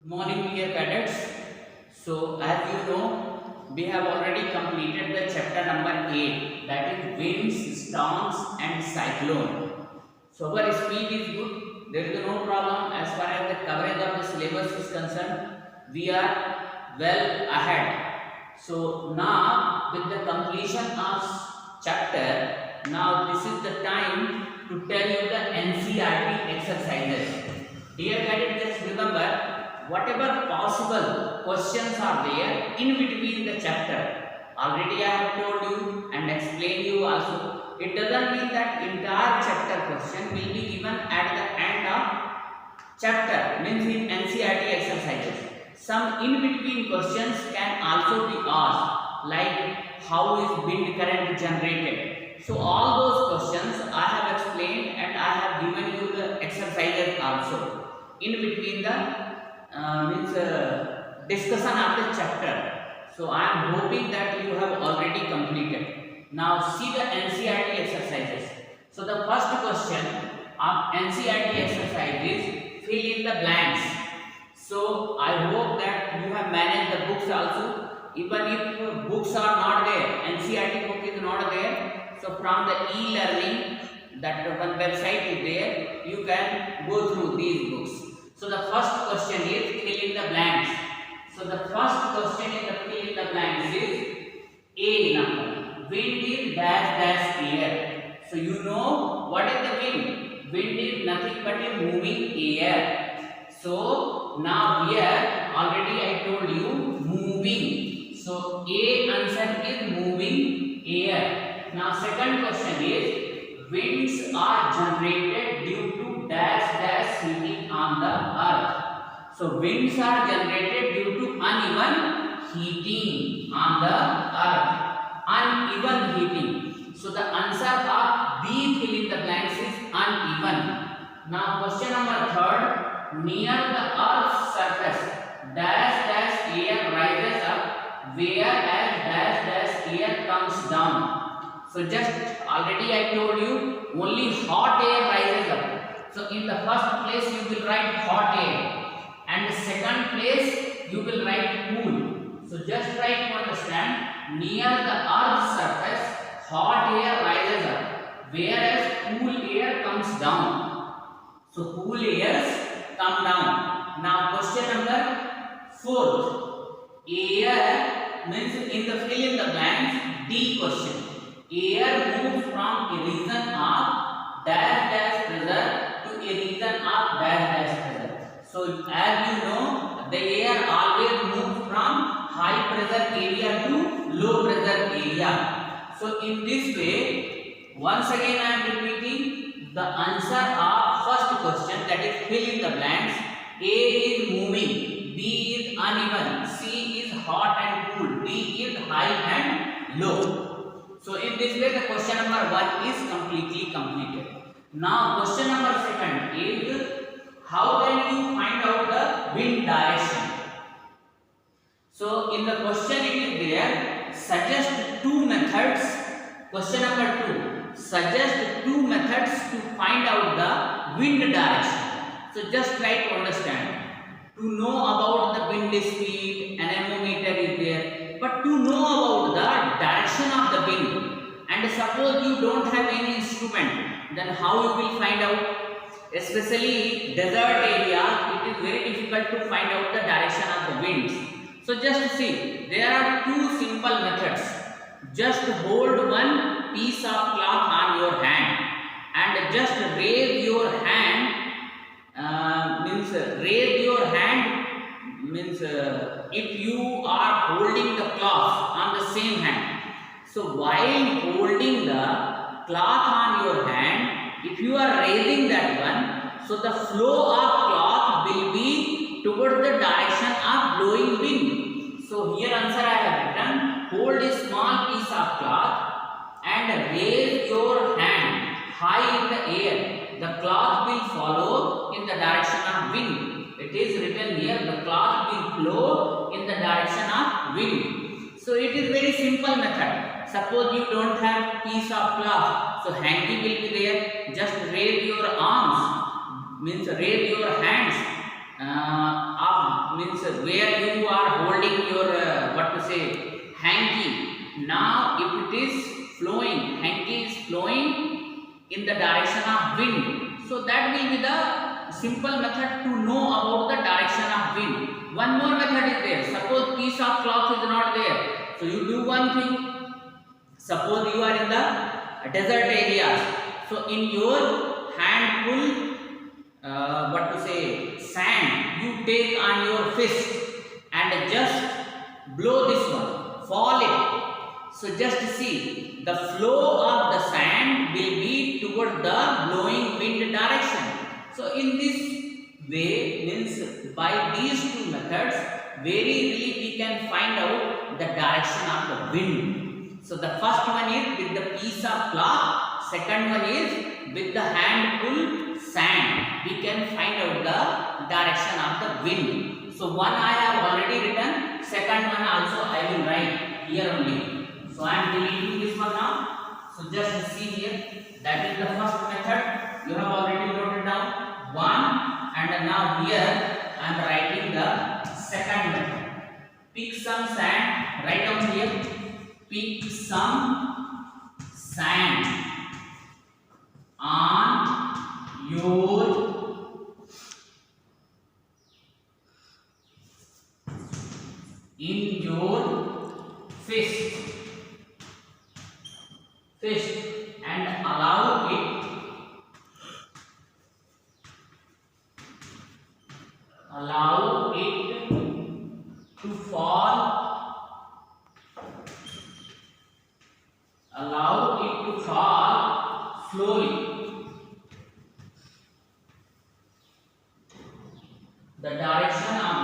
Morning, dear cadets. So, as you know, we have already completed the chapter number 8, that is winds, storms, and cyclone. So, our speed is good. There is no problem as far as the coverage of the syllabus is concerned. We are well ahead. So, now with the completion of chapter, now this is the time to tell you the NCERT exercises. Dear cadets, just remember whatever possible questions are there in between the chapter. Already I have told you and explained you also. It doesn't mean that entire chapter question will be given at the end of chapter, means in NCERT exercises. Some in between questions can also be asked, like how is wind current generated. So all those questions I have explained and I have given you the exercises also in between the discussion of the chapter. So I am hoping that you have already completed. Now see the NCERT exercises. So the first question of NCERT exercise is fill in the blanks. So I hope that you have managed the books also. Even if books are not there, NCERT book is not there. So from the e-learning, that one website is there, you can go through these books. So the first question is fill in the blanks. So the first question in the fill in the blanks is A number. Wind is dash dash air. So you know what is the wind? Wind is nothing but a moving air. So now here already I told you moving. So A answer is moving air. Now second question is winds are generated due to dash dash heating on the earth. So winds are generated due to uneven heating on the earth. Uneven heating. So the answer of B fill in the blanks is uneven. Now question number third. Near the earth's surface dash dash air rises up, whereas dash dash air comes down. So just already I told you only hot air rises up. So in the first place you will write hot air and the second place you will write cool. So just try to understand, near the earth's surface hot air rises up, whereas cool air comes down. So cool airs come down. Now question number 4. Air means in the fill in the blanks D question. Air moves from a region of dash dash pressure to a region of dash dash pressure. So as you know, the air always moves from high pressure area to low pressure area. So in this way, once again I am repeating the answer of first question, that is fill in the blanks. A is moving, B is uneven, C is hot and cool, D is high and low. So in this way the question number 1 is completely completed. Now question number 2 is how can you find out the wind direction? So in the question it is there, suggest 2 methods. Question number 2, suggest 2 methods to find out the wind direction. So just try to understand. To know about the wind speed, anemometer is there, but to know about the direction of the wind, and suppose you don't have any instrument, then how you will find out? Especially desert area, it is very difficult to find out the direction of the winds. So just see, there are 2 simple methods. Just hold one piece of cloth on your hand and just raise your hand. Means if you are holding the cloth on the same hand. So while holding the cloth on your hand, if you are raising that one, so the flow of cloth will be towards the direction of blowing wind. So here answer I have written, hold a small piece of cloth and raise your hand high in the air. The cloth will follow in the direction of wind. It is written here, the cloth will flow in the direction of wind. So it is very simple method. Suppose you don't have piece of cloth, so hanky will be there. Just raise your arms, means raise your hands means where you are holding your what to say hanky. Now if it is flowing, hanky is flowing in the direction of wind, so that will be the simple method to know about the direction of wind. One more method is there. Suppose piece of cloth is not there, so you do one thing. Suppose you are in the desert areas, so in your hand pull what to say sand, you take on your fist and just blow this one, fall it. So just see, the flow of the sand will be toward the blowing wind direction. So in this way, means by these two methods very easily we can find out the direction of the wind. So the first one is with the piece of cloth, second one is with the hand pull sand. We can find out the direction of the wind. So one I have already written, second one also I will write here only. So I am deleting this one now. So just see here, that is the first method. You have already noted down one, and now here I am writing the second method. Pick some sand, write down here. Pick some sand on your fist and allow it to fall, slowly. The direction of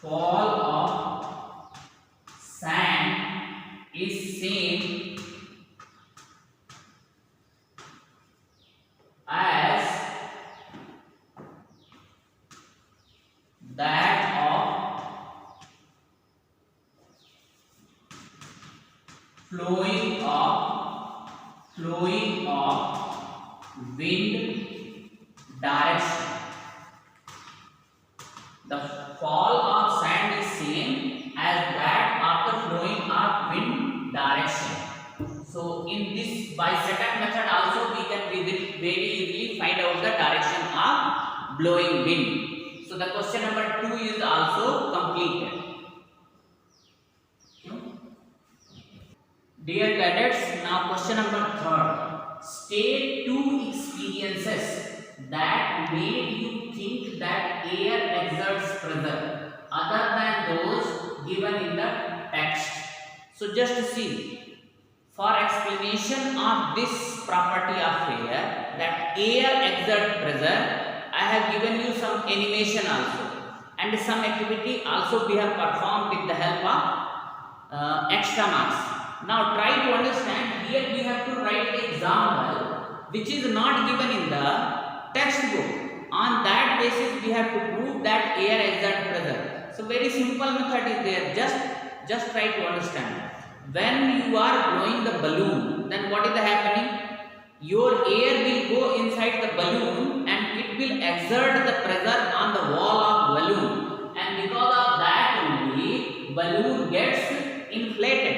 fall of sand is same as that of flowing of wind direction. The fall of sand is same as that of the flowing of wind direction. So in this, by second method also we can very easily find out the direction of blowing wind. So the question number 2 is also completed. Dear cadets, now question number 3. State 2 experiences that made you think that air exerts pressure other than those given in the text. So just see, for explanation of this property of air, that air exerts pressure, I have given you some animation also, and some activity also we have performed with the help of extra marks. Now try to understand. Here we have to write the example which is not given in the textbook. On that basis we have to prove that air exerts pressure. So very simple method is there. Just try to understand. When you are blowing the balloon, then what is happening? Your air will go inside the balloon and it will exert the pressure on the wall of balloon, and because of that only balloon gets inflated.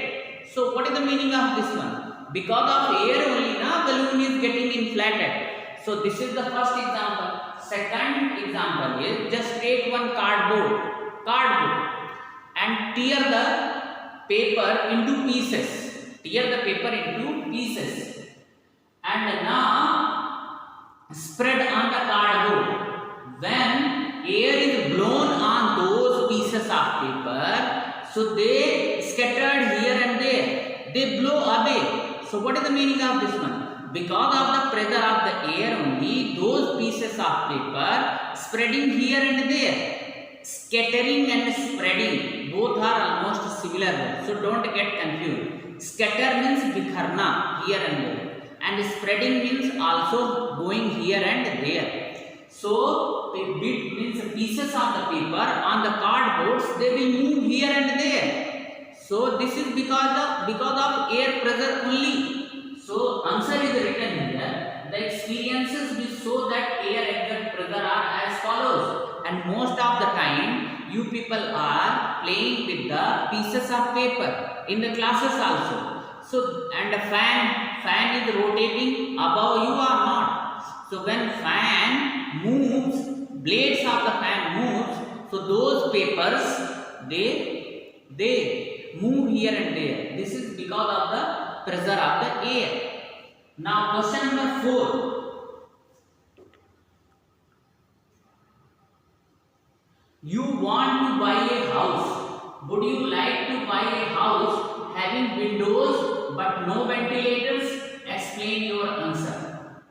So what is the meaning of this one? Because of air only now balloon is getting inflated. So this is the first example. Second example is, just take one cardboard and tear the paper into pieces. And now spread on the cardboard. When air is blown on those pieces of paper, so they scattered here and there, they blow away. So what is the meaning of this one? Because of the pressure of the air only, those pieces of paper spreading here and there. Scattering and spreading, both are almost similar words, so don't get confused. Scatter means bikharna, here and there, and spreading means also going here and there. So the bit means pieces of the paper on the cardboards, they will move here and there. So this is because of air pressure only. So answer is written here. The experiences will show that air exert pressure are as follows. And most of the time, you people are playing with the pieces of paper in the classes also. So and the fan is rotating above you or not. So when fan moves, blades of the fan moves. So those papers they move here and there. This is because of the pressure of the air. Now question number 4. You want to buy a house. Would you like to buy a house having windows but no ventilators? Explain your answer.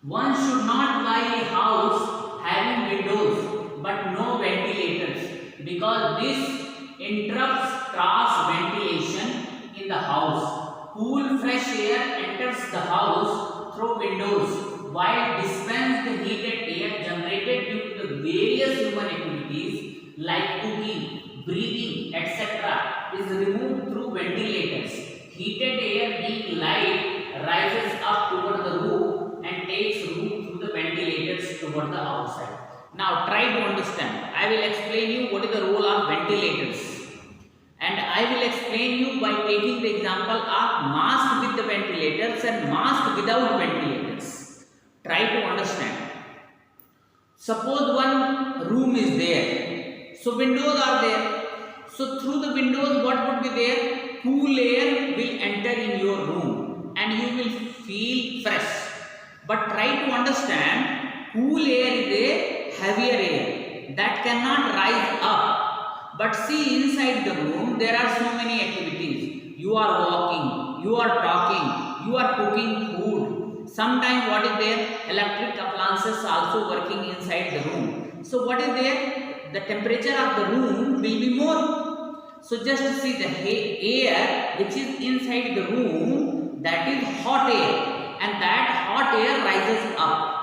One should not buy a house having windows but no ventilators, because this interrupts cross ventilation in the house. Cool fresh air enters the house through windows, while dispensed heated air generated due to the various human activities like cooking, breathing, etc. is removed through ventilators. Heated air, being light, rises up toward the roof and takes root through the ventilators toward the outside. Now try to understand. I will explain you what is the role of ventilators. And I will explain you by taking the example of mask with the ventilators and mask without ventilators. Try to understand. Suppose one room is there. So windows are there. So through the windows what would be there? Cool air will enter in your room and you will feel fresh. But try to understand, cool air is a heavier air that cannot rise up. But see, inside the room there are so many activities. You are walking, you are talking, you are cooking food. Sometimes what is there? Electric appliances also working inside the room. So what is there? The temperature of the room will be more. So just see the air which is inside the room, that is hot air, and that hot air rises up.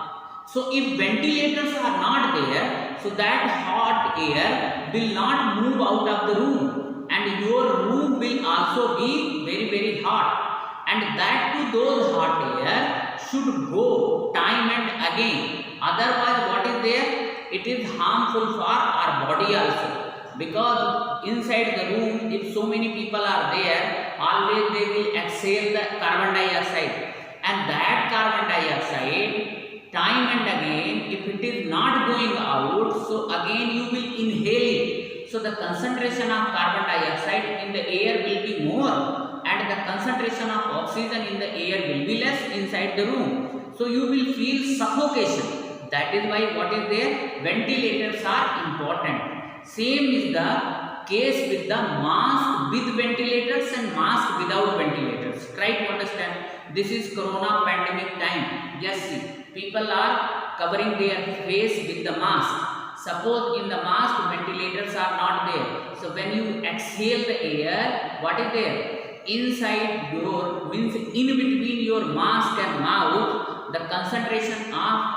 So if ventilators are not there, so that hot air will not move out of the room and your room will also be very hot, and that too those hot air should go time and again. Otherwise what is there? It is harmful for our body also. Because inside the room, if so many people are there, always they will exhale the carbon dioxide, and that carbon dioxide time and again, if it is not going out, so again you will inhale it. So the concentration of carbon dioxide in the air will be more and the concentration of oxygen in the air will be less inside the room. So you will feel suffocation. That is why what is there? Ventilators are important. Same is the case with the mask with ventilators and mask without ventilators. Try to understand. This is corona pandemic time. Just see, people are covering their face with the mask. Suppose in the mask ventilators are not there. So when you exhale the air, what is there? Inside your, means in between your mask and mouth, the concentration of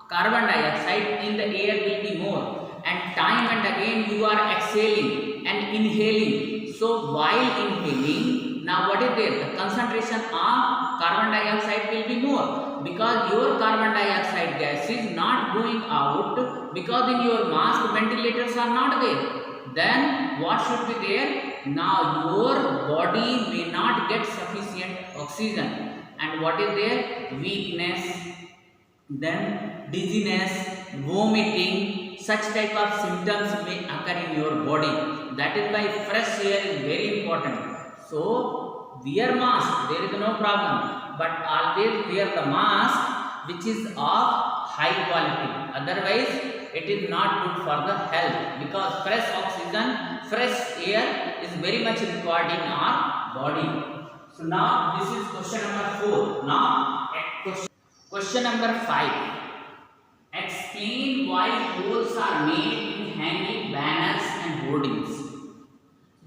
carbon dioxide in the air will be more. And time and again you are exhaling and inhaling. So while inhaling, now what is there? The concentration of carbon dioxide will be more, because your carbon dioxide gas is not going out, because in your mask ventilators are not there. Then what should be there? Now your body may not get sufficient oxygen, and what is there? Weakness, then dizziness, vomiting. Such type of symptoms may occur in your body. That is why fresh air is very important. So wear mask, there is no problem, but always wear the mask which is of high quality. Otherwise it is not good for the health, because fresh oxygen, fresh air is very much required in our body. So now this is question number 4. Now question number 5. Explain why holes are made in hanging banners and hoardings.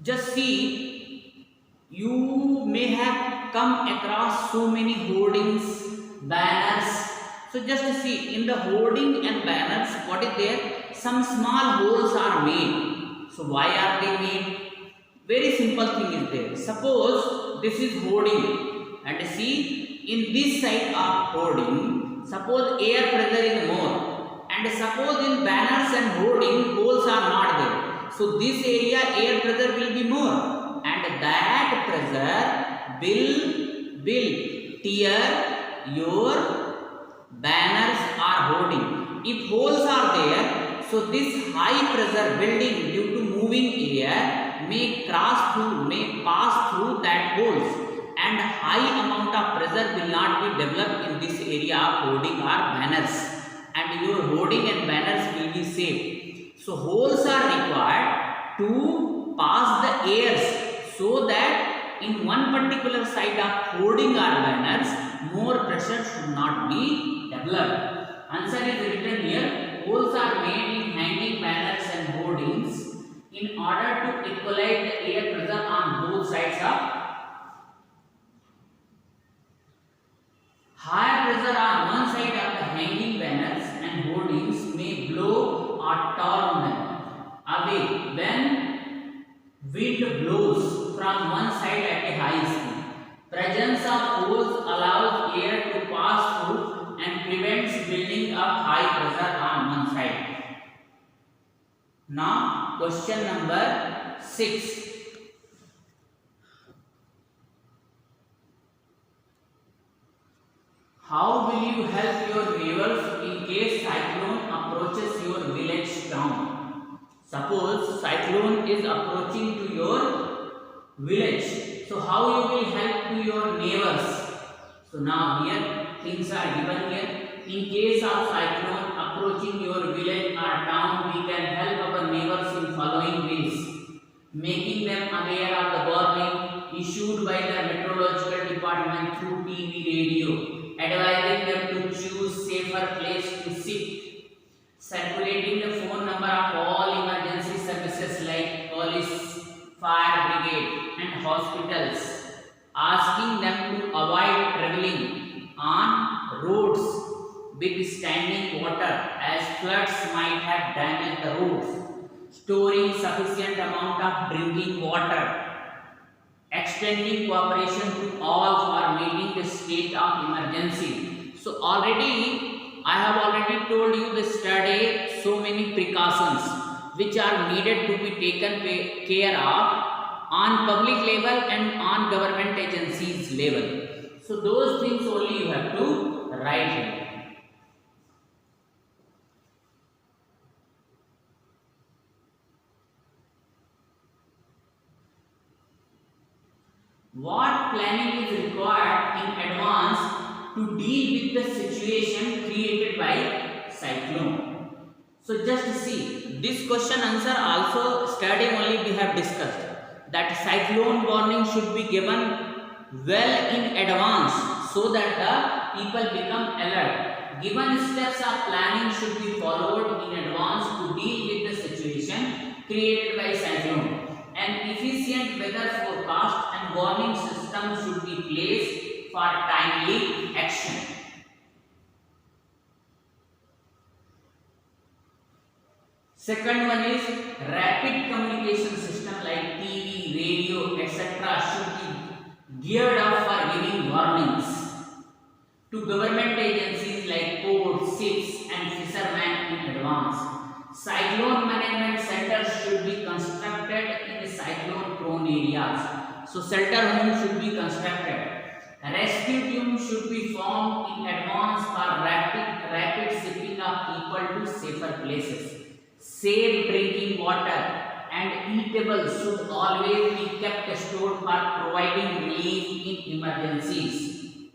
Just see, you may have come across so many hoardings, banners. So just see, in the hoarding and banners, what is there? Some small holes are made. So why are they made? Very simple thing is there. Suppose this is hoarding, and see in this side of hoarding, suppose air pressure is more, and suppose in banners and hoarding holes are not there. So this area air pressure will be more, and that pressure will tear your banners or hoarding. If holes are there, so this high pressure building due to moving air may pass through that holes, and high amount of pressure will not be developed in this area of hoarding or banners, and your hoarding and banners will be safe. So holes are required to pass the airs, so that in one particular side of hoarding or banners more pressure should not be developed. Answer is written here. Holes are made in hanging banners and hoardings in order to equalize the air pressure on both sides of. Higher pressure on one side of the hanging banners and hoardings may blow or turn them away when wind blows from one side at a high speed. Presence of holes allows air to pass through and prevents building up high pressure on one side. Now, question number 6. How will you help your neighbors in case cyclone approaches your village town? Suppose cyclone is approaching to your village. So how you will help to your neighbors? So now here things are given here. In case of cyclone approaching your village or town, we can help our neighbors in following ways: making them aware of the warning issued by the meteorological department through TV, radio, advising them to choose safer place to sit, circulating the phone number of all emergency services like police, fire brigade and hospitals, asking them to avoid traveling on roads with standing water as floods might have damaged the roads, storing sufficient amount of drinking water, extending cooperation to all for meeting the state of emergency. So I have already told you yesterday so many precautions which are needed to be taken care of on public level and on government agencies level. So those things only you have to write here. What planning is required in advance to deal with the situation created by cyclone? So just see, this question answer also studying only we have discussed that cyclone warning should be given well in advance so that the people become alert. Given steps of planning should be followed in advance to deal with the situation created by cyclone. An efficient weather forecast and warning system should be placed for timely action. Second one is rapid communication system like TV, radio, etc. should be geared up for giving warnings to government agencies like ports, ships and fishermen in advance. Cyclone management centers should be constructed in the cyclone prone areas. So shelter homes should be constructed. Rescue teams should be formed in advance for rapid shipping of people to safer places. Safe drinking water and eatables should always be kept stored for providing relief in emergencies.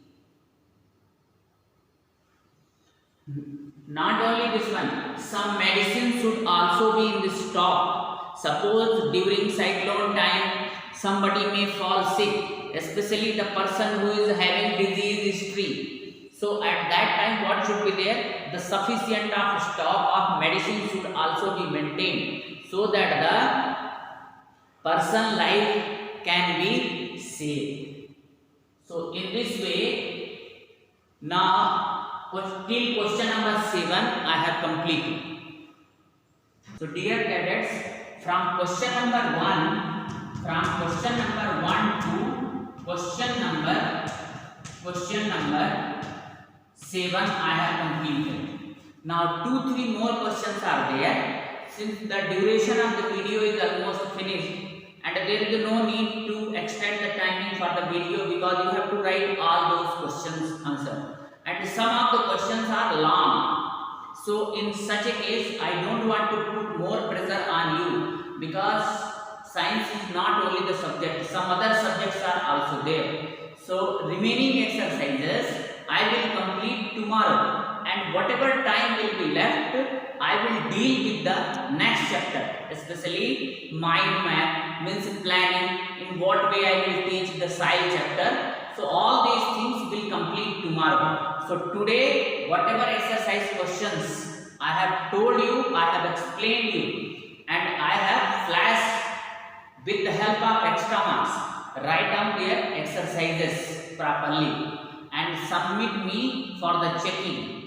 Not only this one, some medicine should also be in the stock. Suppose during cyclone time somebody may fall sick, especially the person who is having disease history. So at that time what should be there? The sufficient of stock of medicine should also be maintained so that the person life can be saved. So in this way, now till question number 7 I have completed. So dear cadets, from question number 1 from question number 1 to question number 7 I have completed. Now 2-3 more questions are there. Since the duration of the video is almost finished and there is no need to extend the timing for the video, because you have to write all those questions answer, and some of the questions are long. So in such a case I don't want to put more pressure on you, because science is not only the subject, some other subjects are also there. So remaining exercises I will complete tomorrow, and whatever time will be left I will deal with the next chapter, especially mind map, means planning, in what way I will teach the soil chapter. So all these things will complete tomorrow. So today whatever exercise questions I have told you, I have explained you, and I have flashed with the help of extra marks. Write down their exercises properly and submit me for the checking.